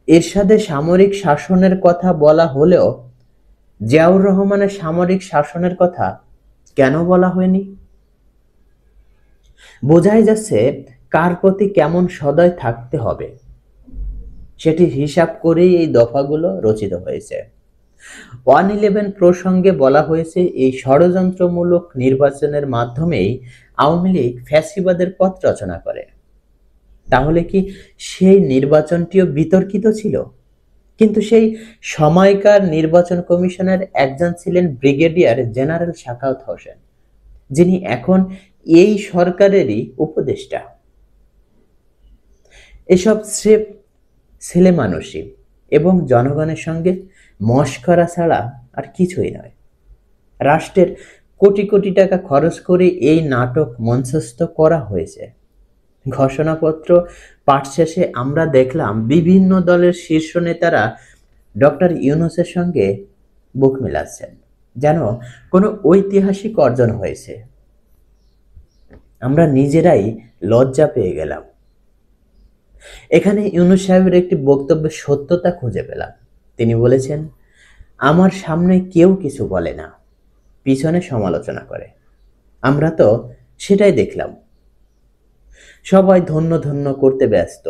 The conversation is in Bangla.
এরশাদে সামরিক শাসনের কথা বলা হলেও জিয়াউর রহমানের সামরিক শাসনের কথা কেন বলা হয়নি? বোঝাই যাচ্ছে কার প্রতি কেমন সদয় থাকতে হবে সেটি হিসাব করেই এই দফাগুলো রচিত হয়েছে। 111 প্রসঙ্গে বলা হয়েছে এই ষড়যন্ত্রমূলক নির্বাচনের মাধ্যমেই আওয়ামী লীগ ফ্যাসিবাদের পথ রচনা করে। তাহলে কি সেই নির্বাচনটিও বিতর্কিত ছিল? কিন্তু সেই সময়কার নির্বাচন কমিশনের একজন ছিলেন ব্রিগেডিয়ার জেনারেল সাখাওয়াত হোসেন, যিনি এখন এই সরকারেরই উপদেষ্টা। এসব স্রেফ ছেলেমানুষি এবং জনগণের সঙ্গে মশকরা ছাড়া আর কিছুই নয়। রাষ্ট্রের কোটি কোটি টাকা খরচ করে এই নাটক মঞ্চস্থ করা হয়েছে। ঘোষণাপত্র পাঠ শেষে আমরা দেখলাম বিভিন্ন দলের শীর্ষ নেতারা ডক্টর ইউনূসের সঙ্গে বুক মিলাচ্ছেন, যেন কোনো ঐতিহাসিক অর্জন হয়েছে। আমরা নিজেরাই লজ্জা পেয়ে গেলাম। এখানে ইউনূস সাহেবের একটি বক্তব্যের সত্যতা খুঁজে পেলাম। তিনি বলেছেন, আমার সামনে কেউ কিছু বলে না, পিছনে সমালোচনা করে। আমরা তো সেটাই দেখলাম। সবাই ধন্য ধন্য করতে ব্যস্ত।